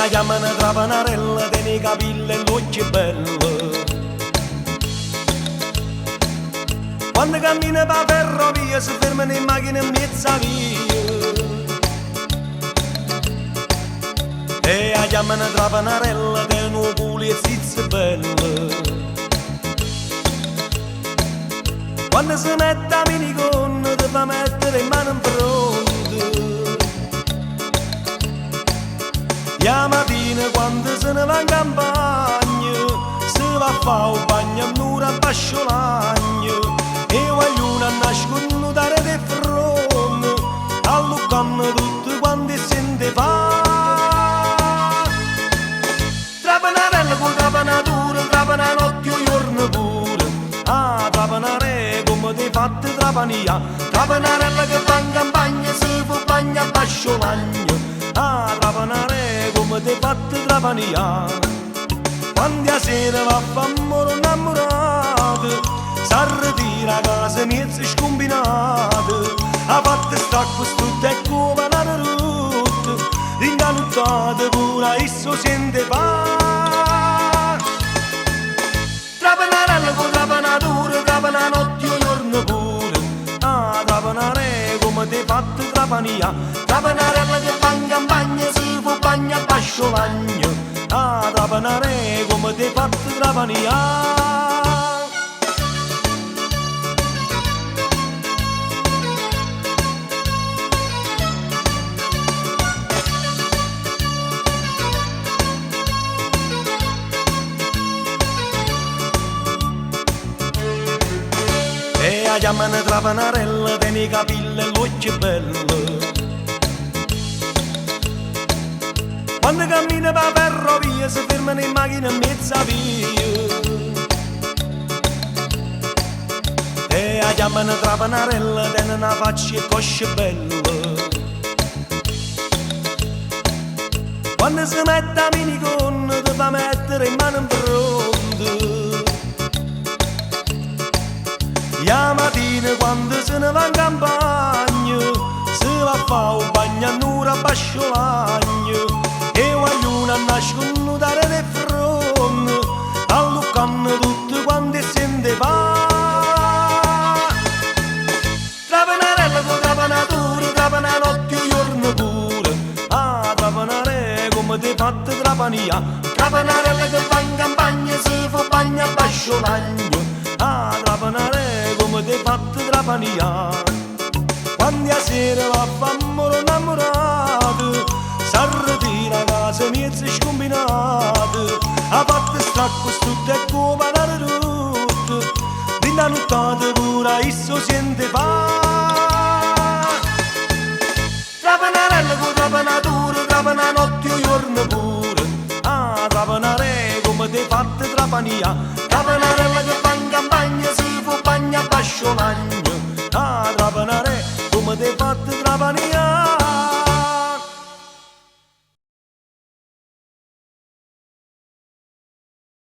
la chiamano trapanarella, tiene i capelli e l'occhio bello. Quando cammina per ferrovia si fermano in macchina in mezza via. E la chiamano trapanarella, tiene un culo e zizzo bello. Quando si mette a minigonna ti fa mettere in mano in fronte. La mattina quando se ne va in campagna si va a fare un bagno all'ora a basciolagno. E vogliono nascondere di fronte alluccano tutti quanti sente fa. Trapanarella con trapanatura, trapana notte o giorno pure. Ah, trapanare come ti fate trapania. Trapanarella che va in campagna si fa bagno a basciolagno. Ah, trapanare come ti fate trapania. Quando a sera va a fare innamorato s'arritira a casa mezza scombinata. A parte stacco tutto e come la rotta. Ringanuttate pure esso sente fa. Trapanarella con trapanatura, trapana notte o giorno pure. Ah, trapanare come ti fate trapania. Trapanarella che va in campagna si fa bagno a basciolagno. Ah, trapanare come ti fate trapania. E la chiamano trapanarella, tiene i capelli e l'occhio bello. Quando cammina per ferrovia si fermano in macchina in mezza via. E la chiamano trapanarella, tiene una faccia e coscia bella. Quando si mette a minigonna ti fa mettere in mano in fronte. La mattina quando se ne va in campagna si va a fare un bagno all'ora a basciolagno. E vogliono nascondere di fronte alluccano tutti quanti sente fa. Trapanarella con trapanatura, trapana notte o giorno pure. Ah, trapanare come ti fate trapania. Trapanarella che va in campagna si fa bagno a basciolagno. Ah, trapanare come ti fate trapania. Quando a sera va a fare innamorato s'arritira a casa mezza scombinata. A parte stacco tutto e come la rotta. Dinda nottate pure esso sente fa. Trapanarella con trapanatura, trapana notte o giorno pure. Ah, trapanare come ti fate trapania.